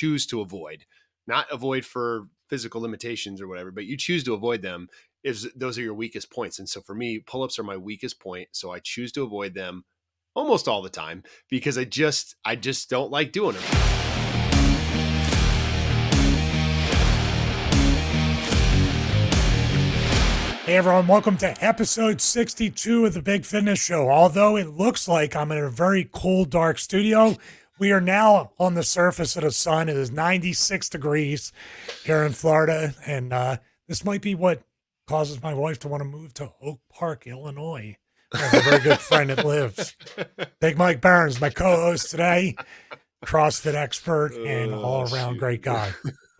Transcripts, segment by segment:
choose to avoid, not avoid for physical limitations or whatever, but you choose to avoid them, is those are your weakest points. And so for me, pull-ups are my weakest point. So I choose to avoid them almost all the time because I just don't like doing them. Hey everyone, welcome to episode 62 of the Big Fitness Show. Although it looks like I'm in a very cool, dark studio, we are now on the surface of the sun. It is 96 degrees here in Florida, and this might be what causes my wife to want to move to Oak Park, Illinois. I have a very good friend that lives. Big Mike Barron's my co-host today, CrossFit expert and all-around great guy.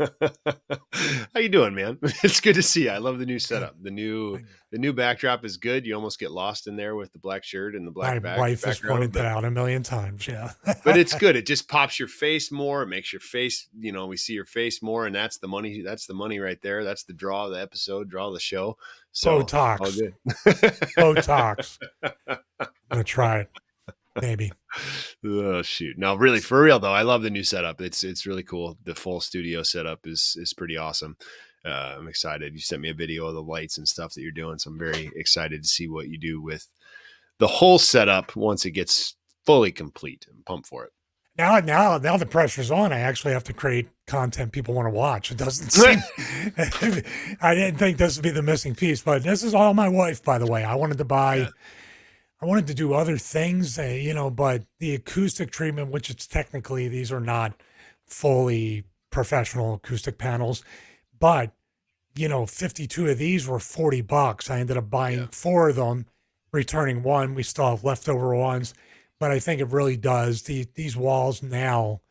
How you doing, man? It's good to see you. I love the new setup. The new backdrop is good. You almost get lost in there with the black shirt and the black My wife has pointed that out a million times. Yeah. But it's good. It just pops your face more. It makes your face, we see your face more, and that's the money. That's the money right there. That's the draw of the episode, draw of the show. So Botox. All good. Botox. I'm gonna try it. Maybe. Oh shoot. No, really, for real though. I love the new setup. It's really cool. The full studio setup is pretty awesome. I'm excited. You sent me a video of the lights and stuff that you're doing. So I'm very excited to see what you do with the whole setup once it gets fully complete. I'm pumped for it. Now the pressure's on. I actually have to create content people want to watch. It doesn't seem, I didn't think this would be the missing piece, but this is all my wife, by the way. I wanted to do other things, but the acoustic treatment, which it's technically, these are not fully professional acoustic panels, but 52 of these were $40. I ended up buying 4 of them, returning 1. We still have leftover ones, but I think it really does. These walls now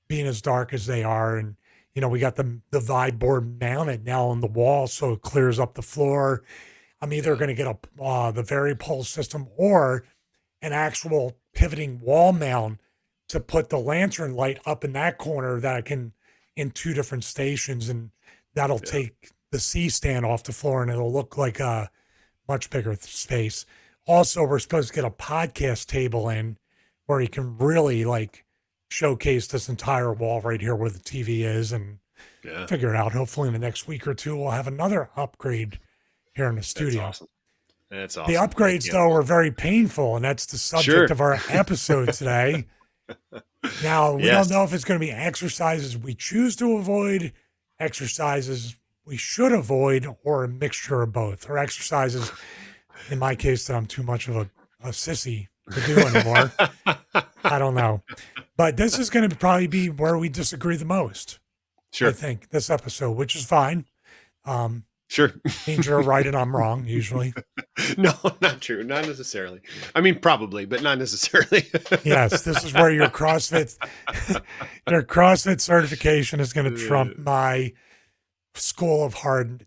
being as dark as they are, and we got the vibe board mounted now on the wall, so it clears up the floor. I'm either going to get the Vari-Pulse system or an actual pivoting wall mount to put the lantern light up in that corner that I can in 2 different stations, and that'll take the C-stand off the floor and it'll look like a much bigger space. Also, we're supposed to get a podcast table in where you can really showcase this entire wall right here where the TV is and figure it out. Hopefully in the next week or 2, we'll have another upgrade here in the studio. That's awesome. The upgrades, though, are very painful, and that's the subject of our episode today. Now, we don't know if it's going to be exercises we choose to avoid, exercises we should avoid, or a mixture of both, or exercises, in my case, that I'm too much of a sissy to do anymore. I don't know. But this is going to probably be where we disagree the most. Sure. I think, this episode, which is fine. Sure. Means you're right and I'm wrong, usually. No, not true. Not necessarily. I mean, probably, but not necessarily. Yes, this is where your CrossFit certification is going to trump my school of hard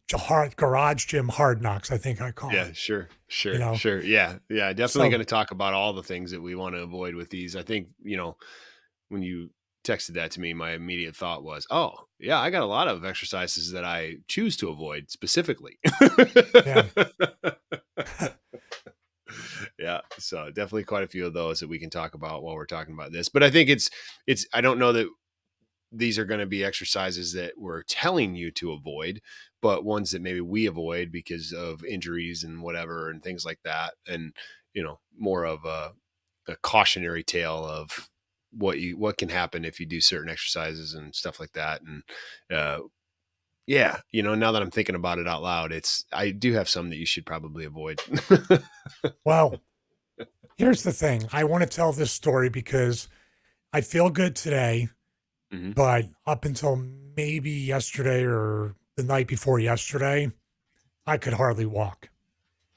garage gym hard knocks, I think I call it. Yeah, sure. Sure. Yeah. Definitely going to talk about all the things that we want to avoid with these. I think, when you texted that to me, my immediate thought was, oh yeah, I got a lot of exercises that I choose to avoid specifically. Yeah. So definitely quite a few of those that we can talk about while we're talking about this, but I think it's, I don't know that these are going to be exercises that we're telling you to avoid, but ones that maybe we avoid because of injuries and whatever, and things like that. And, more of a cautionary tale of what can happen if you do certain exercises and stuff like that. And now that I'm thinking about it out loud, I do have some that you should probably avoid. Well, here's the thing. I want to tell this story because I feel good today, but up until maybe yesterday or the night before yesterday, I could hardly walk.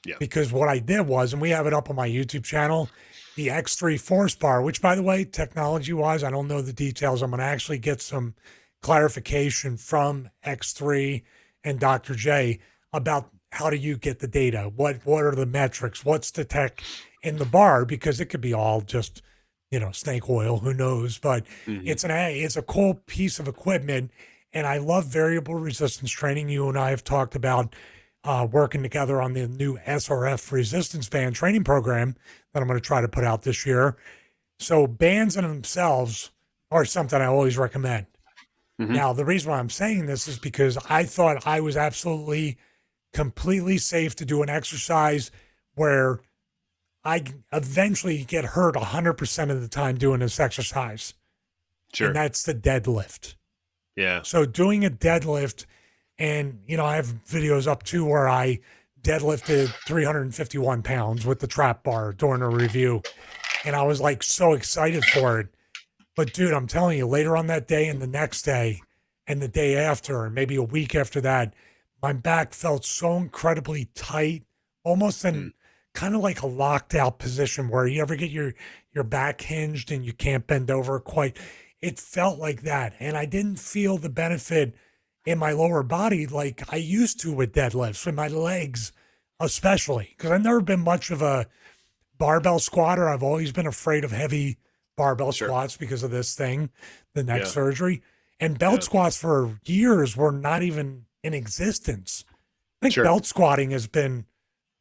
Yeah. Because what I did was, and we have it up on my YouTube channel, the X3 Force Bar, which, by the way, technology-wise, I don't know the details. I'm going to actually get some clarification from X3 and Dr. J about how do you get the data? What are the metrics? What's the tech in the bar? Because it could be all just, snake oil, who knows? But it's a cool piece of equipment, and I love variable resistance training. You and I have talked about working together on the new SRF resistance band training program that I'm going to try to put out this year. So bands in themselves are something I always recommend. Hmm. Now, the reason why I'm saying this is because I thought I was absolutely completely safe to do an exercise where I eventually get hurt 100% of the time doing this exercise, and Sure. that's the deadlift. Yeah. So doing a deadlift, and I have videos up too where I deadlifted 351 pounds with the trap bar during a review, and I was like so excited for it. But dude, I'm telling you, later on that day and the next day and the day after, and maybe a week after that, my back felt so incredibly tight, almost Mm. in kind of like a locked out position where you ever get your back hinged and you can't bend over quite. It felt like that. And I didn't feel the benefit in my lower body like I used to with deadlifts, with my legs, especially. Because I've never been much of a barbell squatter. I've always been afraid of heavy barbell Sure. squats because of this thing, the neck Yeah. surgery. And belt Yeah. squats for years were not even in existence. I think Sure. belt squatting has been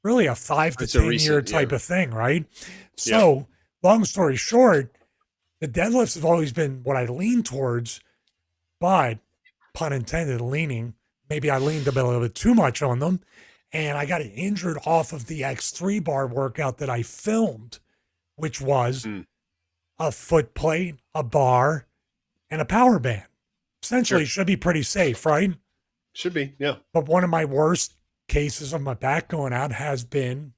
really a 5 to It's a 10 year recent. type Yeah. of thing, right? Yep. So, long story short, the deadlifts have always been what I lean towards, but pun intended, leaning. Maybe I leaned a little bit too much on them. And I got injured off of the X3 bar workout that I filmed, which was Mm. a foot plate, a bar, and a power band. Essentially, Sure. should be pretty safe, right? Should be. Yeah. But one of my worst cases of my back going out has been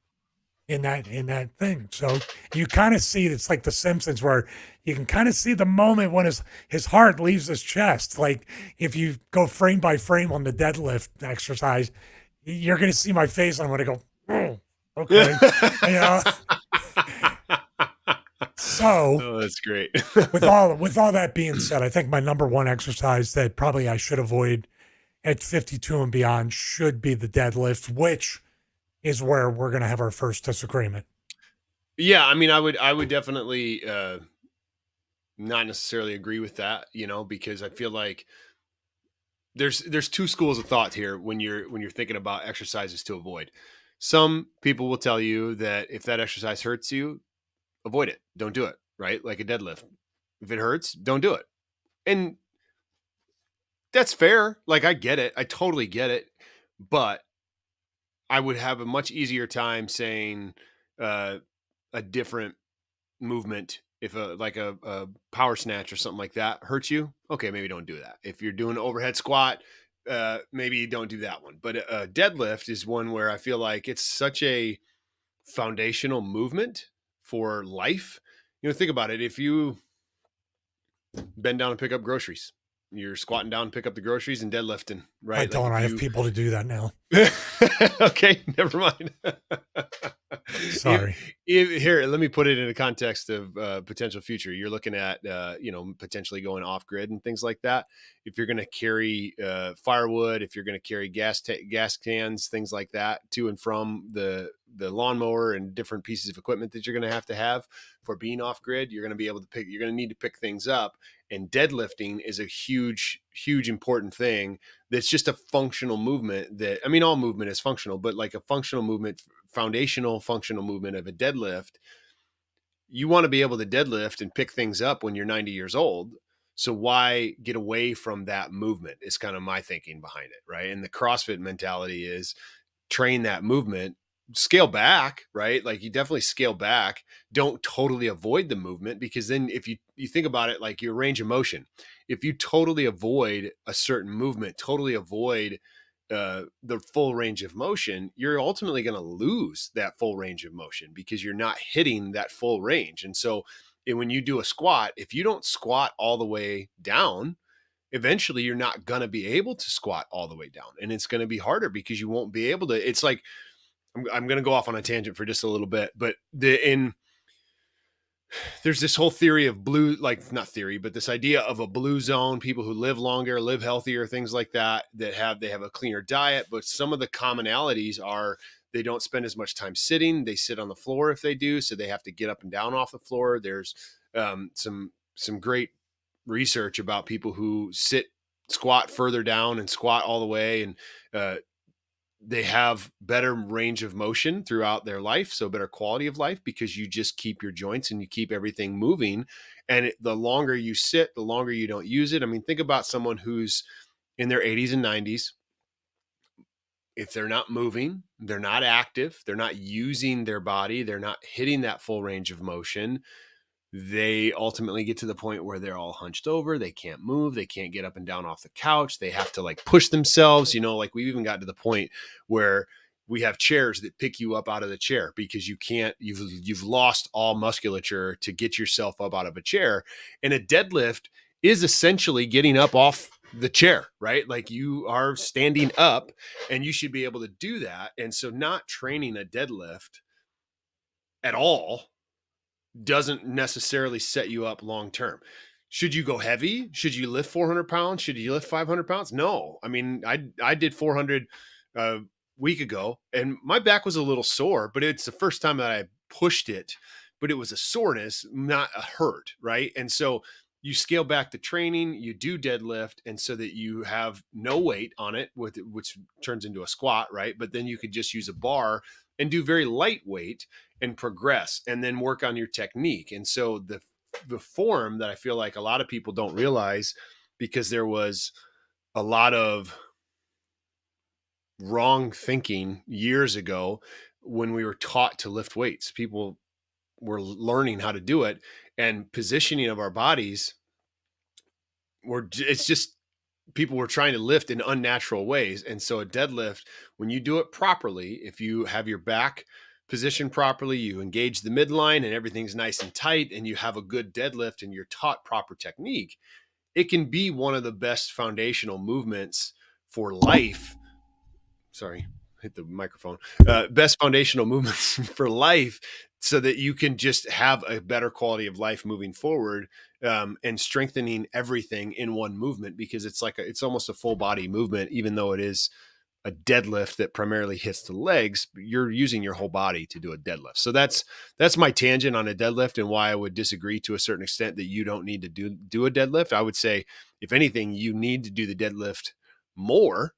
in that thing. So you kind of see it's like the Simpsons where you can kind of see the moment when his heart leaves his chest. Like if you go frame by frame on the deadlift exercise, you're gonna see my face and I'm gonna go, oh, okay. You know, so Oh, that's great. with all that being said, I think my number one exercise that probably I should avoid at 52 and beyond should be the deadlift, which is where we're going to have our first disagreement. Yeah, I mean, I would definitely not necessarily agree with that, because I feel like there's two schools of thought here when you're thinking about exercises to avoid. Some people will tell you that if that exercise hurts you, avoid it. Don't do it, right? Like a deadlift. If it hurts, don't do it. And that's fair. Like I get it. I totally get it. But I would have a much easier time saying uh, a different movement if a power snatch or something like that hurts you. Okay, maybe don't do that. If you're doing an overhead squat, maybe don't do that one. But a deadlift is one where I feel like it's such a foundational movement for life. Think about it. If you bend down and pick up groceries, you're squatting down and pick up the groceries and deadlifting, I right? Like don't. if I have you people to do that now. okay, never mind. if, Sorry. here, let me put it in a context of potential future. You're looking at, potentially going off grid and things like that. If you're going to carry firewood, if you're going to carry gas cans, things like that, to and from the lawnmower and different pieces of equipment that you're going to have for being off grid, you're going to be able to pick. You're going to need to pick things up, and deadlifting is a huge, huge important thing that's just a functional movement that, I mean, all movement is functional, but like a functional movement, foundational functional movement of a deadlift, you want to be able to deadlift and pick things up when you're 90 years old. So why get away from that movement is kind of my thinking behind it. Right. And the CrossFit mentality is train that movement, scale back, right? Like you definitely scale back. Don't totally avoid the movement, because then if you think about it, like your range of motion, if you totally avoid a certain movement, totally avoid the full range of motion, you're ultimately going to lose that full range of motion because you're not hitting that full range. And so when you do a squat, if you don't squat all the way down, eventually you're not going to be able to squat all the way down, and it's going to be harder because you won't be able to. It's like I'm going to go off on a tangent for just a little bit, but there's this whole theory of blue, like not theory, but this idea of a blue zone, people who live longer, live healthier, things like that, they have a cleaner diet. But some of the commonalities are they don't spend as much time sitting. They sit on the floor if they do. So they have to get up and down off the floor. There's some great research about people who squat further down and squat all the way. And they have better range of motion throughout their life, so better quality of life, because you just keep your joints and you keep everything moving. And the longer you sit, the longer you don't use it. I mean, think about someone who's in their 80s and 90s. If they're not moving, they're not active, they're not using their body, they're not hitting that full range of motion, they ultimately get to the point where they're all hunched over. They can't move. They can't get up and down off the couch. They have to like push themselves, like we've even gotten to the point where we have chairs that pick you up out of the chair because you've lost all musculature to get yourself up out of a chair. And a deadlift is essentially getting up off the chair, right? Like you are standing up and you should be able to do that. And so not training a deadlift at all doesn't necessarily set you up long term. Should you go heavy? Should you lift 400 pounds? Should you lift 500 pounds? No. I mean, I did 400 a week ago and my back was a little sore, but it's the first time that I pushed it, but it was a soreness, not a hurt, right? And so you scale back the training, you do deadlift, and so that you have no weight on it, which turns into a squat, right? But then you could just use a bar and do very lightweight and progress and then work on your technique. And so the form that I feel like a lot of people don't realize, because there was a lot of wrong thinking years ago when we were taught to lift weights. People were learning how to do it, and positioning of our bodies it's just people were trying to lift in unnatural ways. And so a deadlift, when you do it properly, if you have your back positioned properly, you engage the midline and everything's nice and tight, and you have a good deadlift and you're taught proper technique, it can be one of the best foundational movements for life. Sorry, hit the microphone. Best foundational movements for life, so that you can just have a better quality of life moving forward, and strengthening everything in one movement, because it's almost a full body movement, even though it is a deadlift that primarily hits the legs. You're using your whole body to do a deadlift. So that's my tangent on a deadlift, and why I would disagree to a certain extent that you don't need to do a deadlift. I would say, if anything, you need to do the deadlift more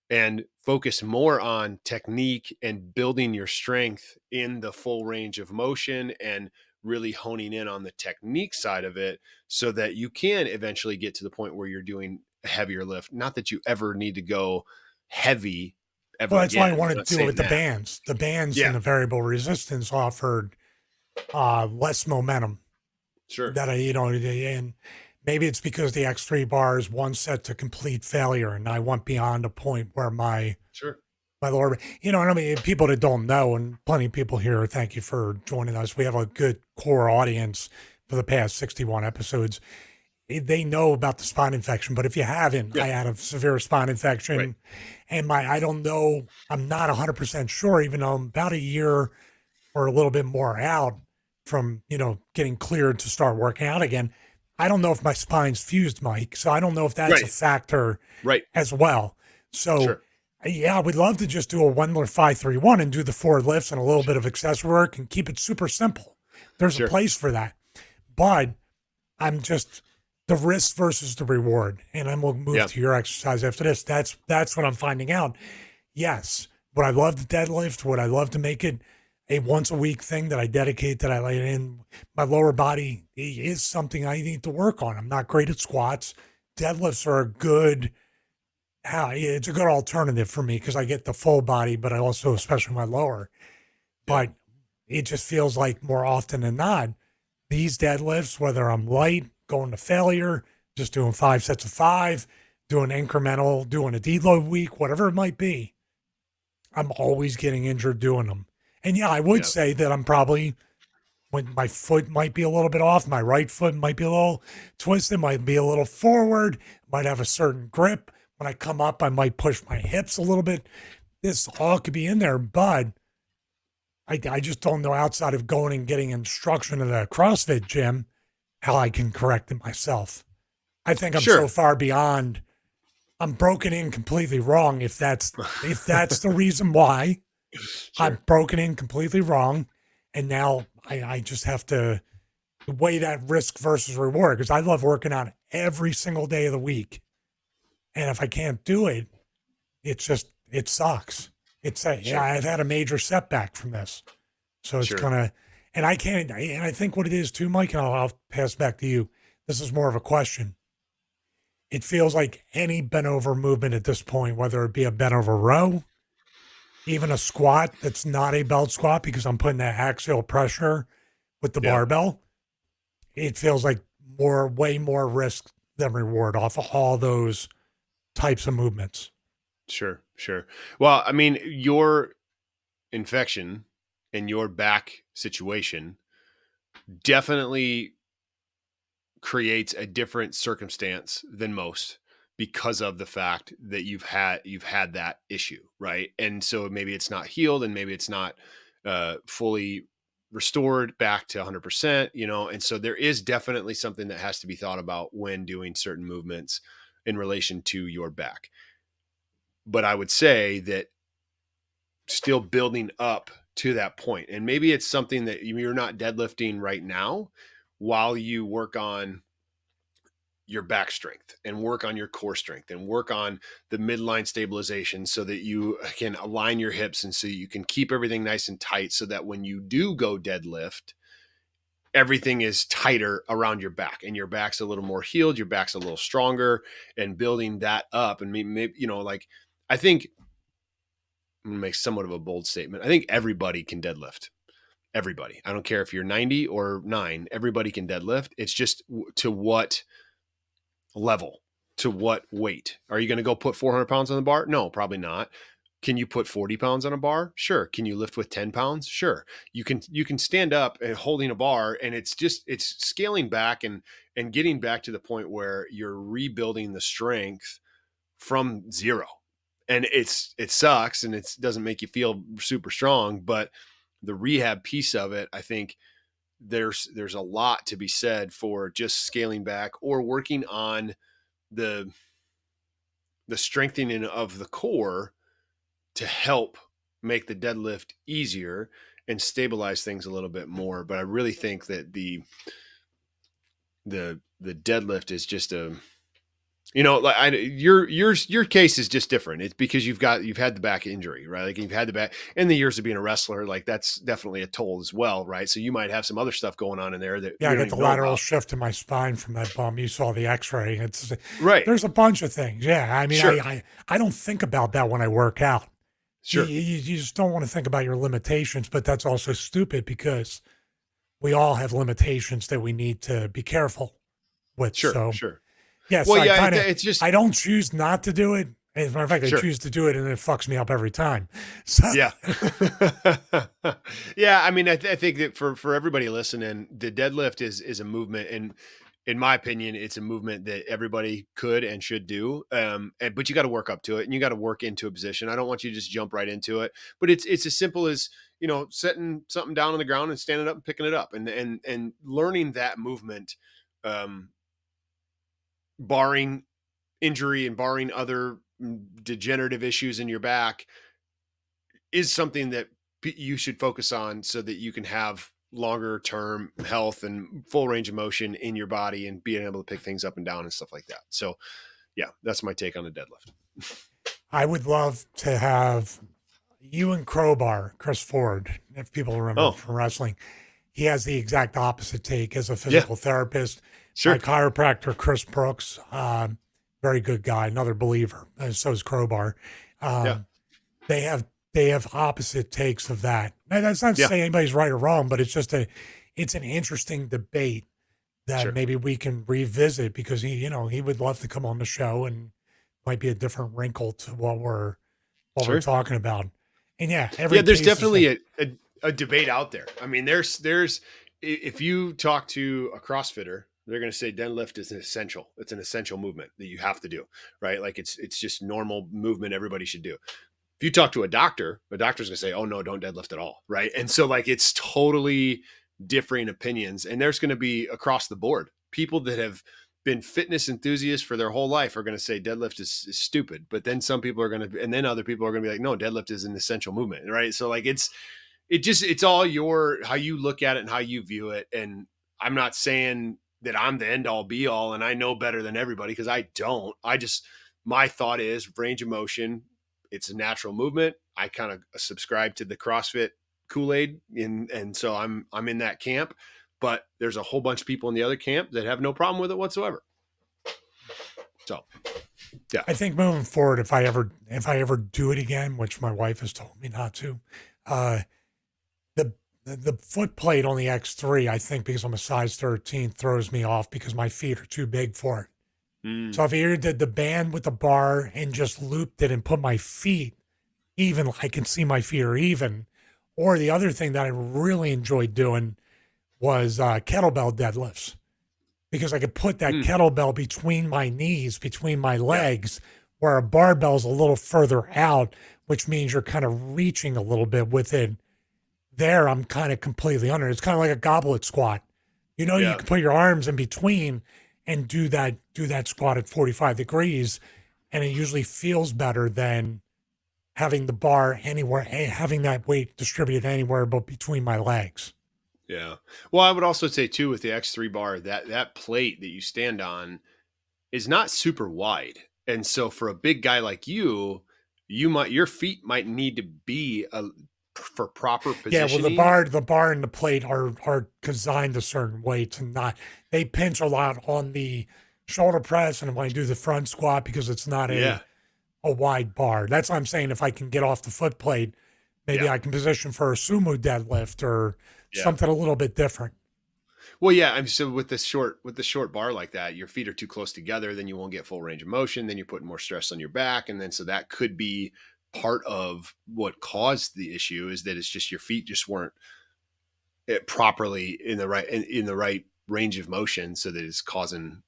and focus more on technique and building your strength in the full range of motion, and really honing in on the technique side of it, so that you can eventually get to the point where you're doing a heavier lift. Not that you ever need to go heavy ever Well, that's why I again. I'm wanted not to do it saying with the that. bands. The bands and Yeah, the variable resistance offered less momentum sure, that and maybe it's because the X3 bar is one set to complete failure, and I went beyond a point where sure, my lower, and I mean, people that don't know, and plenty of people here, thank you for joining us. We have a good core audience for the past 61 episodes. They know about the spine infection, but if you haven't, yeah, I had a severe spine right, infection, and I don't know, I'm not 100% sure, even though I'm about a year or a little bit more out from, getting cleared to start working out again. I don't know if my spine's fused, Mike. So I don't know if that's a right, factor right, as well. So sure, yeah, we'd love to just do a Wendler 531 and do the 4 lifts and a little bit sure, of accessory work and keep it super simple. There's a sure, place for that. But I'm just the risk versus the reward. And then we'll move yeah, to your exercise after this. That's what I'm finding out. Yes. Would I love to deadlift? Would I love to make it a once a week thing that I dedicate, that I lay in? My lower body is something I need to work on. I'm not great at squats. Deadlifts are a good, it's a good alternative for me because I get the full body, but I also, especially my lower. yeah, But it just feels like more often than not, these deadlifts, whether I'm light, going to failure, just doing 5 sets of 5, doing incremental, doing a deload week, whatever it might be, I'm always getting injured doing them. And yeah, I would yeah, say that I'm probably, when my foot might be a little bit off, my right foot might be a little twisted, might be a little forward, might have a certain grip. When I come up, I might push my hips a little bit. This all could be in there, but I just don't know, outside of going and getting instruction at a CrossFit gym, how I can correct it myself. I think I'm so sure, far beyond, I'm broken in completely wrong. If that's the reason why I'm sure, broken in completely wrong. And now I just have to weigh that risk versus reward, because I love working out every single day of the week. And if I can't do it, it's just, it sucks. Yeah, Sure. I've had a major setback from this. So it's Sure. kind of, and I think what it is too, Mike, and I'll pass back to you. This is more of a question. It feels like any bent over movement at this point, whether it be a bent over row, even a squat that's not a belt squat because I'm putting that axial pressure with the Yeah. barbell, it feels like way more risk than reward off of all those types of movements. Sure. Sure. Well, I mean, your infection and your back situation definitely creates a different circumstance than most because of the fact that you've had that issue, right? And so maybe it's not healed and maybe it's not fully restored back to 100%, and so there is definitely something that has to be thought about when doing certain movements in relation to your back. But I would say that still building up to that point, and maybe it's something that you're not deadlifting right now while you work on your back strength and work on your core strength and work on the midline stabilization so that you can align your hips and so you can keep everything nice and tight so that when you do go deadlift, everything is tighter around your back and your back's a little more healed, your back's a little stronger, and building that up. And maybe, like, I think I'm going to make somewhat of a bold statement. I think everybody can deadlift. Everybody. I don't care if you're 90 or 9, everybody can deadlift. It's just to what level, to what weight. Are you going to go put 400 pounds on the bar? No, probably not. Can you put 40 pounds on a bar? Sure. Can you lift with 10 pounds? Sure. You can stand up and holding a bar, and it's scaling back and getting back to the point where you're rebuilding the strength from zero. And it sucks and it doesn't make you feel super strong, but the rehab piece of it, I think there's a lot to be said for just scaling back or working on the strengthening of the core to help make the deadlift easier and stabilize things a little bit more. But I really think that the deadlift is just like your case is just different. It's because you've had the back injury, right? Like you've had the back and the years of being a wrestler, like that's definitely a toll as well, right? So you might have some other stuff going on in there that Yeah, we I don't got the even know lateral about. shift in my spine from that bum. You saw the X-ray. Right. There's a bunch of things. Yeah, I mean, Sure. I don't think about that when I work out. Sure. You just don't want to think about your limitations, but that's also stupid because we all have limitations that we need to be careful with. Sure. So Sure. yes, Well, yeah, it's just I don't choose not to do it. As a matter of fact, I sure. choose to do it, and it fucks me up every time. So Yeah. Yeah, I mean, I think that for everybody listening, the deadlift is a movement, and in my opinion, it's a movement that everybody could and should do. But you got to work up to it, and you got to work into a position. I don't want you to just jump right into it, but it's as simple as setting something down on the ground and standing up and picking it up, and learning that movement, um, barring injury and barring other degenerative issues in your back, is something that you should focus on so that you can have longer term health and full range of motion in your body and being able to pick things up and down and stuff like that. So, yeah, that's my take on the deadlift. I would love to have you and Crowbar, Chris Ford, if people remember Oh, from wrestling. He has the exact opposite take as a yeah, physical therapist. My sure. chiropractor, Chris Brooks, very good guy, another believer. So is Crowbar. Yeah, Um, they have opposite takes of that. Now, that's not to yeah, say anybody's right or wrong, but it's an interesting debate that sure, maybe we can revisit because he would love to come on the show and might be a different wrinkle to what we're sure. talking about. And yeah, every Yeah, there's case is definitely different. a debate out there. I mean, if you talk to a CrossFitter, they're going to say deadlift is an essential. It's an essential movement that you have to do, right? Like it's just normal movement everybody should do. If you talk to a doctor's going to say, oh no, don't deadlift at all. Right. And so like, it's totally differing opinions, and there's going to be across the board people that have been fitness enthusiasts for their whole life are going to say deadlift is stupid. But then some people are going to, and then other people are going to be like, no, deadlift is an essential movement. Right. So like, it's all how you look at it and how you view it. And I'm not saying that I'm the end all be all and I know better than everybody, because I don't. My thought is range of motion, it's a natural movement. I kind of subscribe to the CrossFit Kool-Aid, and so I'm in that camp. But there's a whole bunch of people in the other camp that have no problem with it whatsoever. So, yeah. I think moving forward, if I ever do it again, which my wife has told me not to, uh, the foot plate on the X3, I think because I'm a size 13, throws me off because my feet are too big for it. Mm, So if I either did the band with the bar and just looped it and put my feet even, I can see my feet are even. Or the other thing that I really enjoyed doing was kettlebell deadlifts because I could put that mm, kettlebell between my knees, between my yeah. legs, where a barbell's a little further out, which means you're kind of reaching a little bit with it. There, I'm kind of completely under. It's kind of like a goblet squat. You Yeah. can put your arms in between and do that squat at 45 degrees, and it usually feels better than having the bar anywhere, having that weight distributed anywhere but between my legs. Yeah. Well, I would also say too with the X3 bar that plate that you stand on is not super wide. And so for a big guy like your feet might need to be for proper Yeah, well, the positioning. bar, the bar and the plate are designed a certain way to not. They pinch a lot on the shoulder press, and when I do the front squat because it's not Yeah. a wide bar. That's what I'm saying. If I can get off the foot plate, maybe Yeah. I can position for a sumo deadlift or Yeah. something a little bit different. Well, yeah. I'm so with the short bar like that, your feet are too close together, then you won't get full range of motion. Then you're putting more stress on your back. And then so that could be part of what caused the issue is that it's just your feet just weren't properly in the right range of motion so that it's causing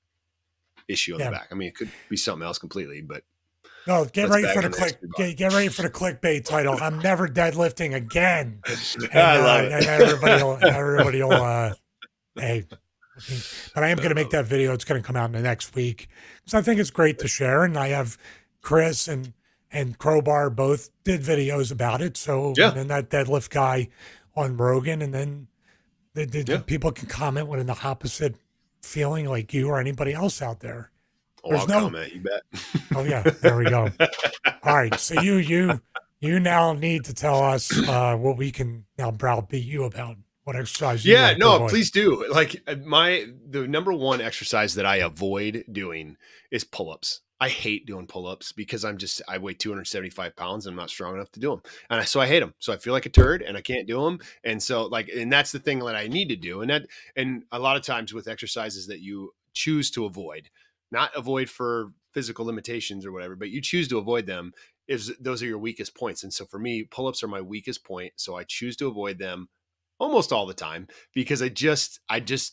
issue on the Yeah. back. I mean, it could be something else completely, but No, get let's ready bag for the on the click. X3 bar. Get ready for the clickbait title. I'm never deadlifting again, I love and it. everybody will hey. But I am I going to make love it. that video. It's going to come out in the next week because I think it's great to share. And I have Chris and Crowbar both did videos about it. So and Yeah. then that deadlift guy on Rogan, and then the Yeah. people can comment with an opposite feeling like you or anybody else out there. Oh, There's I'll no. comment. You bet. Oh yeah, there we go. All right. So you now need to tell us what we can now browbeat you about. What exercise you Yeah, like to no, avoid. please do. Like the number one exercise that I avoid doing is pull-ups. I hate doing pull-ups because I weigh 275 pounds and I'm not strong enough to do them. So I hate them. So I feel like a turd and I can't do them. And so and that's the thing that I need to do. And a lot of times with exercises that you choose to avoid, not avoid for physical limitations or whatever, but you choose to avoid them is those are your weakest points. And so for me, pull-ups are my weakest point. So I choose to avoid them almost all the time because I just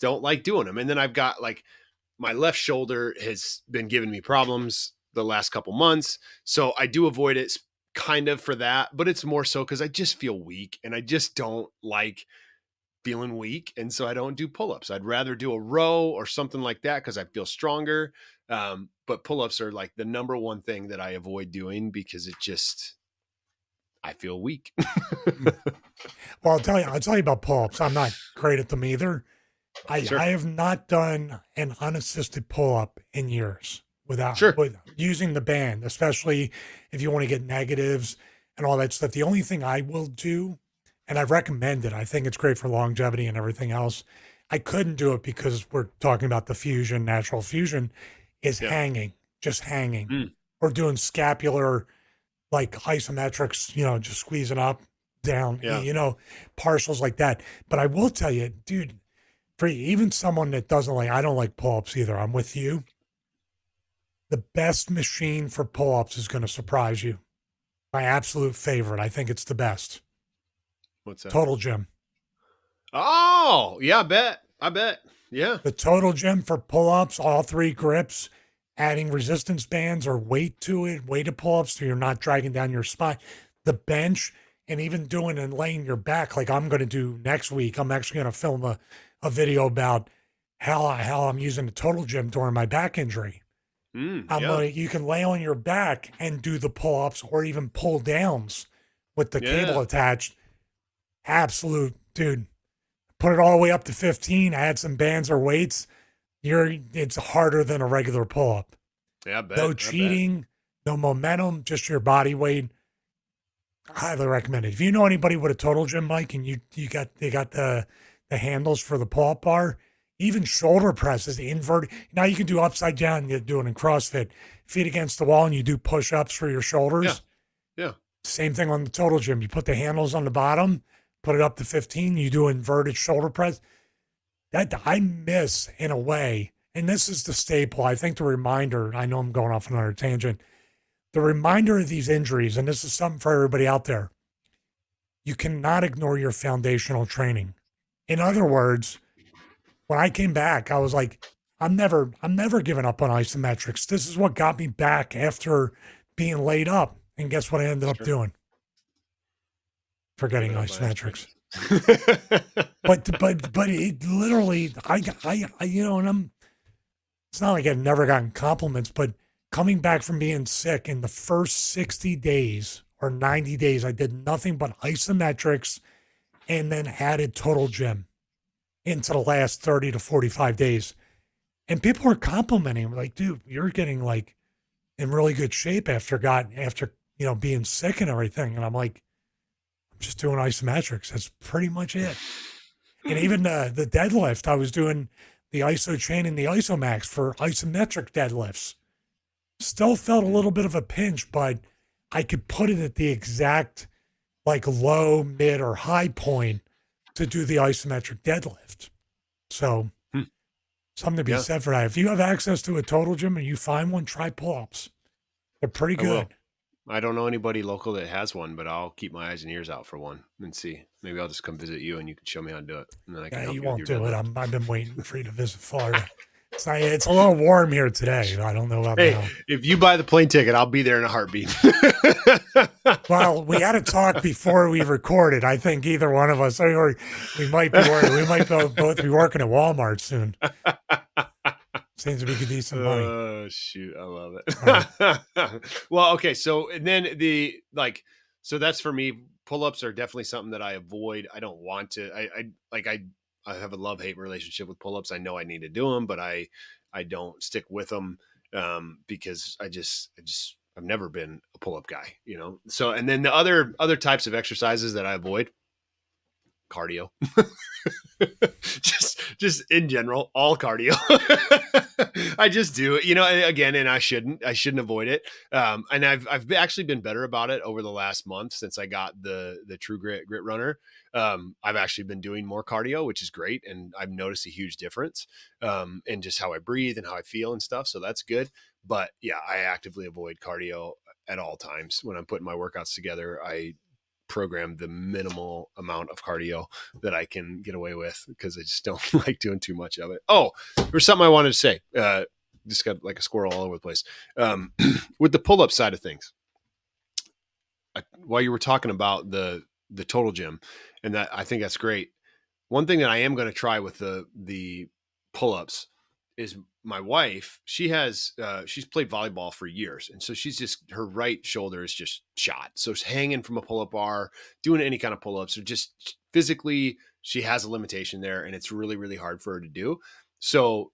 don't like doing them. And then I've got like my left shoulder has been giving me problems the last couple months. So I do avoid it kind of for that, but it's more so because I just feel weak and I just don't like feeling weak. And so I don't do pull-ups. I'd rather do a row or something like that because I feel stronger. But pull-ups are like the number one thing that I avoid doing because I feel weak. Mm. Well, I'll tell you about pull-ups. I'm not great at them either. I Sure. have not done an unassisted pull-up in years Sure. with using the band, especially if you want to get negatives and all that stuff. The only thing I will do, and I recommend it, I think it's great for longevity and everything else. I couldn't do it because we're talking about the fusion, natural fusion, is Yeah. hanging, just hanging, Mm, or doing scapular like isometrics, just squeezing up, down, yeah. partials like that. But I will tell you, dude, for even someone that doesn't like, I don't like pull ups either. I'm with you. The best machine for pull ups is going to surprise you. My absolute favorite. I think it's the best. What's that? Total Gym. Oh, yeah, I bet. I bet. Yeah. The Total Gym for pull ups, all three grips, adding resistance bands or weight to it, weighted pull ups so you're not dragging down your spine. The bench, and even doing and laying your back like I'm going to do next week. I'm actually going to film a video about how I'm using the Total Gym during my back injury. I'm Yeah. like, you can lay on your back and do the pull ups or even pull downs with the cable Yeah. attached. Absolute, dude. Put it all the way up to 15, add some bands or weights. It's harder than a regular pull up. Yeah, I No bet. I bet. cheating, no momentum, just your body weight. highly recommend it. If you know anybody with a total gym, Mike, and they got the handles for the pull-up bar, even shoulder presses, inverted. Now you can do upside down. You do it in CrossFit, feet against the wall, and you do push-ups for your Yeah. shoulders. Yeah. Same thing on the total gym. You put the handles on the bottom, put it up to 15. You do inverted shoulder press. That I miss in a way, and this is the staple. I think the reminder. I know I'm going off on another tangent. The reminder of these injuries, and this is something for everybody out there. You cannot ignore your foundational training. In other words, when I came back, I was like, I'm never giving up on isometrics. This is what got me back after being laid up. And guess what I ended up Sure. doing? Forgetting Giving up on isometrics. isometrics. But it literally, you know, and it's not like I've never gotten compliments, but coming back from being sick in the first 60 days or 90 days, I did nothing but isometrics and then added total gym into the last 30 to 45 days. And people were complimenting me like, dude, you're getting like in really good shape after, you know, being sick and everything. And I'm like, I'm just doing isometrics. That's pretty much it. And even the deadlift, I was doing the iso chain and the isomax for isometric deadlifts. Still felt a little bit of a pinch, but I could put it at the exact like low, mid, or high point to do the isometric deadlift. So Hmm. something to be Yeah. said for that. If you have access to a total gym and you find one, try pull-ups. They're pretty I will. good. I don't know anybody local that has one, but I'll keep my eyes and ears out for one and see. Maybe I'll just come visit you and you can show me how to do it. And then I can Yeah, help you you with won't your do it. deadlift. I've been waiting for you to visit Florida. It's a little warm here today. I don't know about Hey, now. if you buy the plane ticket, I'll be there in a heartbeat. Well, we had a talk before we recorded. I think either one of us, or we might both be working at Walmart soon. Seems to be decent money. Oh shoot, I love Right. it. Well, okay, so and then so that's for me. Pull-ups are definitely something that I avoid. I don't want to. I have a love-hate relationship with pull-ups. I know I need to do them, but I don't stick with them because I've never been a pull-up guy, you know. So and then the other types of exercises that I avoid, cardio. just in general, all cardio. I just do it, you know, again, and I shouldn't avoid it. And I've actually been better about it over the last month since I got the True Grit Runner. I've actually been doing more cardio, which is great. And I've noticed a huge difference in just how I breathe and how I feel and stuff. So that's good. But yeah, I actively avoid cardio at all times. When I'm putting my workouts together, I program the minimal amount of cardio that I can get away with because I just don't like doing too much of it. Oh, there's something I wanted to say. Just got like a squirrel all over the place. With the pull-up side of things, while you were talking about the total gym, and that I think that's great. One thing that I am going to try with the pull-ups is my wife. She's played volleyball for years, and so her right shoulder is just shot. So it's hanging from a pull-up bar, doing any kind of pull-ups, or just physically she has a limitation there, and it's really really hard for her to do. So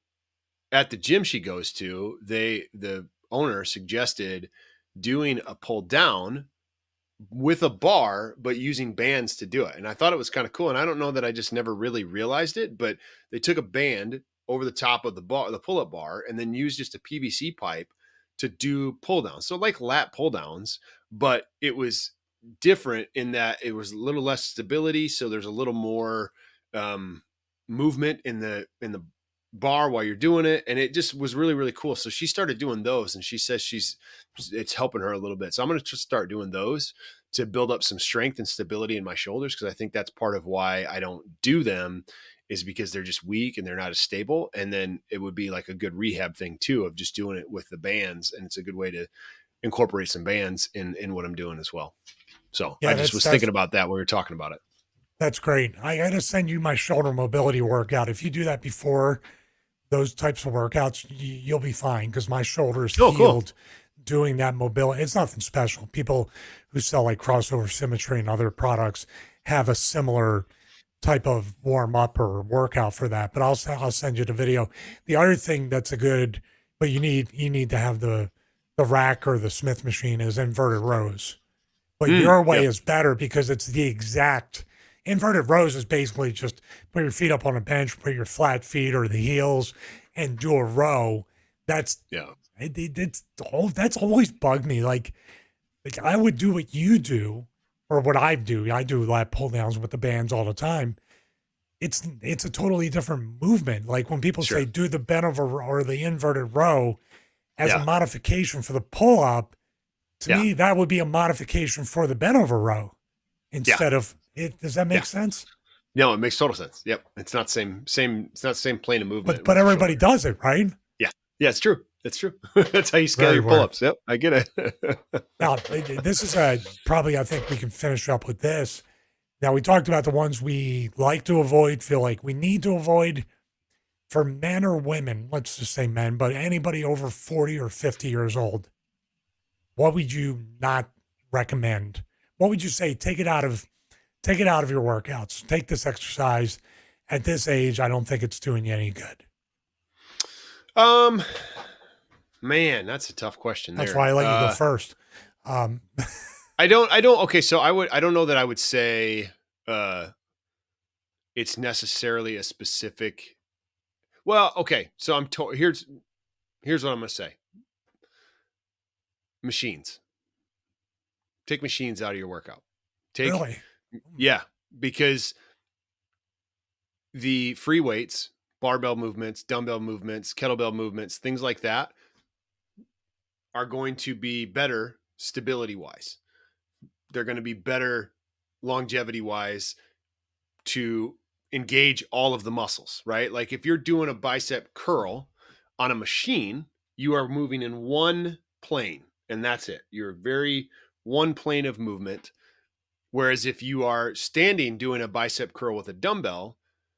at the gym she goes to, the owner suggested doing a pull down with a bar, but using bands to do it. And I thought it was kind of cool. And I don't know that I just never really realized it, but they took a band over the top of the pull-up bar, and then used just a PVC pipe to do pull downs. So like lat pull downs, but it was different in that it was a little less stability. So there's a little more movement in the bar while you're doing it, and it just was really really cool. So she started doing those, and she says it's helping her a little bit. So I'm going to just start doing those to build up some strength and stability in my shoulders, because I think that's part of why I don't do them, is because they're just weak and they're not as stable. And then it would be like a good rehab thing too, of just doing it with the bands, and it's a good way to incorporate some bands in what I'm doing as well. So Yeah, I just was thinking about that when we were talking about it. that's great. I got to send you my shoulder mobility workout. If you do that before those types of workouts, you'll be fine, because my shoulder's Oh, cool. healed doing that mobility. It's nothing special. People who sell like crossover symmetry and other products have a similar type of warm up or workout for that. But I'll send you the video. The other thing that's a good, but you need to have the rack or the Smith machine, is inverted rows. but your way Yep. is better because it's the exact inverted rows is basically just put your feet up on a bench, put your flat feet or the heels, and do a row. That's Yeah. that's always bugged me. Like I would do what you do or what I do. I do lat pull downs with the bands all the time. It's a totally different movement. Like when people say Sure. do the bent over or the inverted row as a Yeah. modification for the pull up, to Yeah. me that would be a modification for the bent over row Yeah. instead of it. Does that Yeah. make sense? No, it makes total sense. Yep. It's not it's not the same plane of But movement but for everybody sure. does it, right? Yeah. Yeah, it's true. It's true. That's how you scale Very your weird. pull-ups. Yep. I get it. Now, this is probably I think we can finish up with this. Now we talked about the ones we like to avoid, feel like we need to avoid for men or women. Let's just say men, but anybody over 40 or 50 years old. What would you not recommend? What would you say? Take it out of your workouts. Take this exercise at this age. I don't think it's doing you any good. um Man, that's a tough question That's why there. I let you go first. Um, I don't okay, so I don't know that I would say uh it's necessarily a specific. Well, okay. So here's what I'm going to say. Machines. Take machines out of your workout. Take really? Yeah, because the free weights, barbell movements, dumbbell movements, kettlebell movements, things like that are going to be better stability wise. They're going to be better longevity wise to engage all of the muscles, right? Like if you're doing a bicep curl on a machine, you are moving in one plane and that's it. You're very one plane of movement. Whereas if you are standing doing a bicep curl with a dumbbell,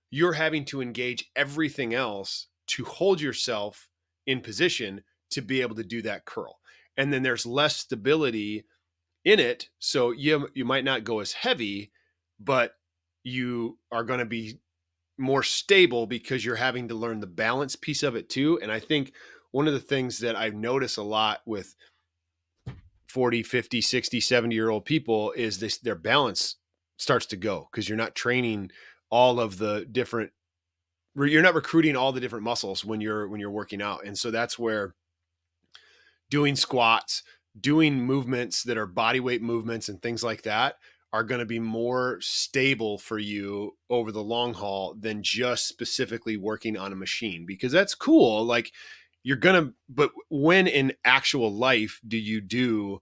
you're having to engage everything else to hold yourself in position to be able to do that curl. And then there's less stability in it. So you might not go as heavy, but you are going to be more stable because you're having to learn the balance piece of it too. And I think one of the things that I've noticed a lot with 40, 50, 60, 70-year-old people is their balance starts to go because you're not training all of the different you're not recruiting all the different muscles when you're working out. And so that's where doing squats, doing movements that are body weight movements and things like that are going to be more stable for you over the long haul than just specifically working on a machine, because that's cool. Like but when in actual life do you do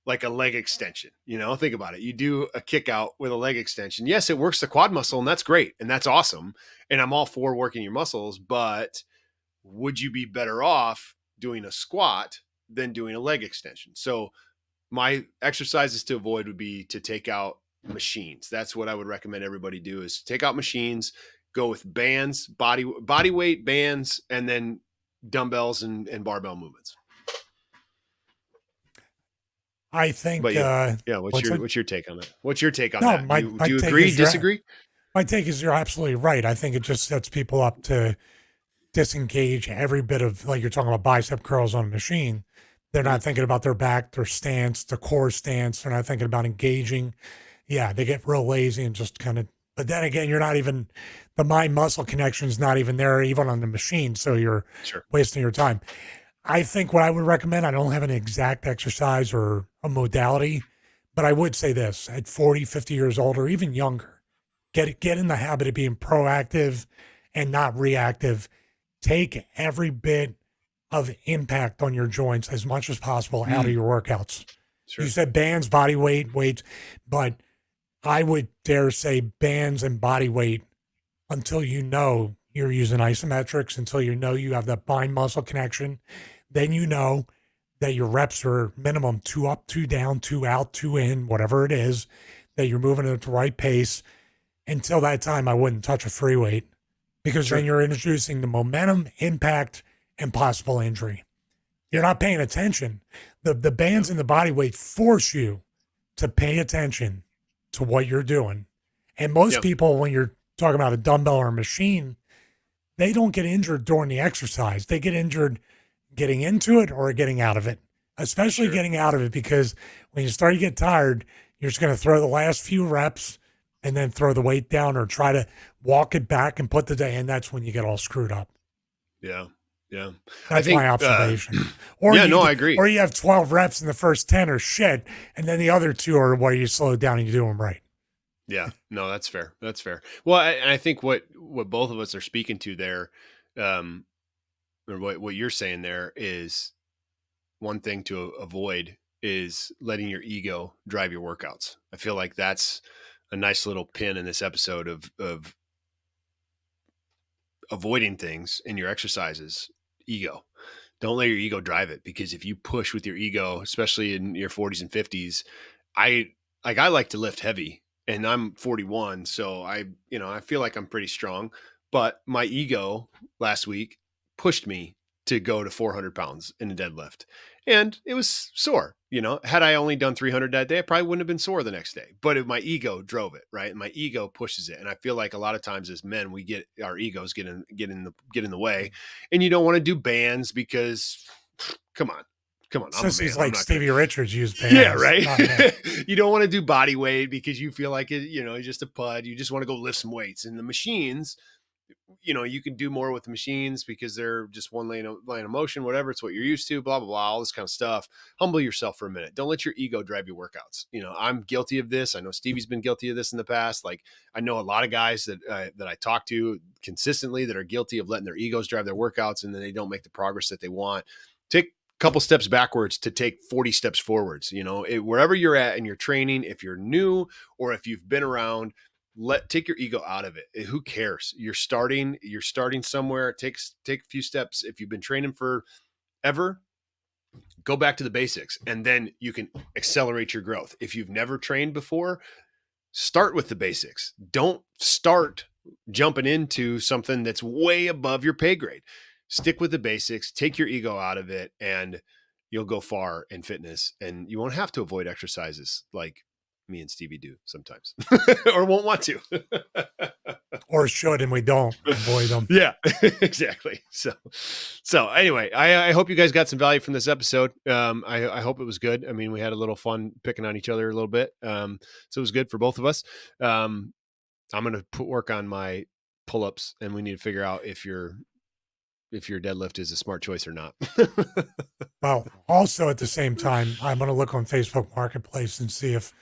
like a leg extension? Think about it. You do a kick out with a leg extension. Yes, it works the quad muscle and that's great. And that's awesome. And I'm all for working your muscles, but would you be better off doing a squat than doing a leg extension? So my exercises to avoid would be to take out machines. That's what I would recommend everybody do, is take out machines, go with bands, body weight bands, and then dumbbells and barbell movements. I think, But yeah, what's what's your it? what's your take on that? What's your take on No, that? my, Do my you take agree, is disagree? my take is you're absolutely right. I think it just sets people up to disengage every bit of, like you're talking about bicep curls on a machine. They're Mhm. not thinking about their back, their stance, the core stance. They're not thinking about engaging. Yeah, they get real lazy and just kind of, but then again, you're not even, the mind muscle connection is not even there, even on the machine. So you're Sure. wasting your time. I think what I would recommend, I don't have an exact exercise or a modality, but I would say this at 40, 50 years old, or even younger, get in the habit of being proactive and not reactive. Take every bit of impact on your joints as much as possible out of Mm, your workouts. You sure. said bands, body weight, weights, but I would dare say bands and body weight until you know you're using isometrics, until you know you have that mind muscle connection. Then you know that your reps are minimum 2 up, 2 down, 2 out, 2 in, whatever it is, that you're moving at the right pace. Until that time, I wouldn't touch a free weight because then Sure. you're introducing the momentum, impact, and possible injury. You're Yeah. not paying attention. The Yeah. bands and the body weight force you to pay attention to what you're doing. And most Yeah. people, when you're talking about a dumbbell or a machine, they don't get injured during the exercise. They get injured getting into it or getting out of it, especially Sure. getting out of it, because when you start to get tired, You're just going to throw the last few reps and then throw the weight down or try to walk it back and put the day in. That's when you get all screwed up. Yeah. Yeah. I That's my think, observation. Or yeah, no, I agree. or you have 12 reps and the first 10 are shit, and then the other two are where you slow down and you do them right. Yeah, no, that's fair. That's fair. Well, I think what both of us are speaking to there, um, or what you're saying there is one thing to avoid is letting your ego drive your workouts. I feel like that's a nice little pin in this episode of avoiding things in your exercises. Ego. Don't let your ego drive it, because if you push with your ego, especially in your 40s and 50s, I like to lift heavy, and I'm 41, so I feel like I'm pretty strong, but my ego last week pushed me to go to 400 pounds in a deadlift, and it was sore. Had I only done 300 that day, I probably wouldn't have been sore the next day, but if my ego drove it, right? My ego pushes it. And I feel like a lot of times as men, we get our egos get in the way, and you don't want to do bands because come on, I'm a Sissies man. I'm like not gonna. Stevie Richards use Yeah, bands. right. Not me. You don't want to do body weight because you feel like it's just a pud. You just want to go lift some weights. And the machines, you can do more with the machines because they're just one lane of motion, whatever. It's what you're used to, blah, blah, blah, all this kind of stuff. Humble yourself for a minute. Don't let your ego drive your workouts. I'm guilty of this. I know Stevie's been guilty of this in the past. Like, I know a lot of guys that I talk to consistently that are guilty of letting their egos drive their workouts, and then they don't make the progress that they want. Take a couple steps backwards to take 40 steps forwards. Wherever you're at in your training, if you're new or if you've been around, take your ego out of it. Who cares? You're starting somewhere. Take a few steps. If you've been training for ever, go back to the basics, and then you can accelerate your growth. If you've never trained before, start with the basics. Don't start jumping into something that's way above your pay grade. Stick with the basics, take your ego out of it, and you'll go far in fitness, and you won't have to avoid exercises like me and Stevie do sometimes or won't want to. Or should, and we don't avoid them. Yeah, exactly. So anyway, I hope you guys got some value from this episode. I hope it was good. I mean, we had a little fun picking on each other a little bit. So it was good for both of us. I'm going to work on my pull-ups, and we need to figure out if your deadlift is a smart choice or not. Well, also at the same time, I'm going to look on Facebook Marketplace and see if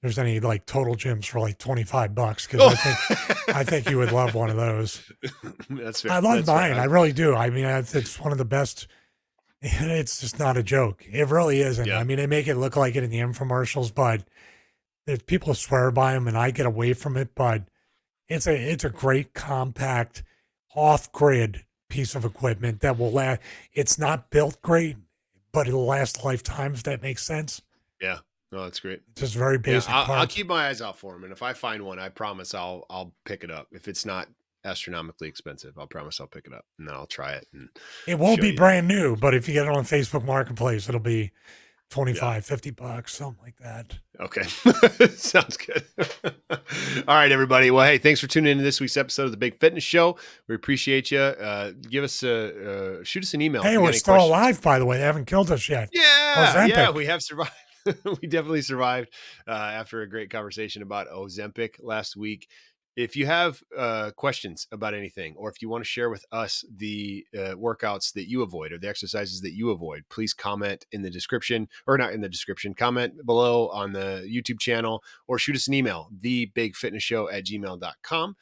there's any like total gyms for like $25 because I think you would love one of those. That's fair. I love That's mine. fair. I really do. I mean, it's one of the best. It's just not a joke. It really isn't. Yeah. I mean, they make it look like it in the infomercials, but people swear by them, and I get away from it. But it's a great, compact, off-grid piece of equipment that will last. It's not built great, but it'll last lifetimes. If that makes sense. Yeah. No, that's great. Just very basic. Yeah, I'll keep my eyes out for them, and if I find one, I promise I'll pick it up. If it's not astronomically expensive, I'll promise I'll pick it up, and then I'll try it. And it won't be brand new, but if you get it on Facebook Marketplace, it'll be $25-$50, something like that. Okay. Sounds good. All right, everybody. Well, hey, thanks for tuning into this week's episode of the Big Fitness Show. We appreciate you. Give us shoot us an email. Hey, we're still alive, by the way. They haven't killed us yet. Yeah, we have survived. We definitely survived after a great conversation about Ozempic last week. If you have questions about anything, or if you want to share with us the workouts that you avoid or the exercises that you avoid, please comment in the description, or not in the description, comment below on the YouTube channel, or shoot us an email, thebigfitnessshow@gmail.com.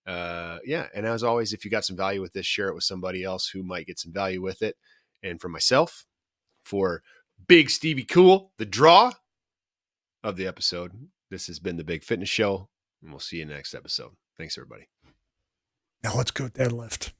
Yeah. And as always, if you got some value with this, share it with somebody else who might get some value with it. And for myself, for Big Stevie Cool, the draw of the episode, this has been the Big Fitness Show, and we'll see you in the next episode. Thanks, everybody. Now let's go deadlift.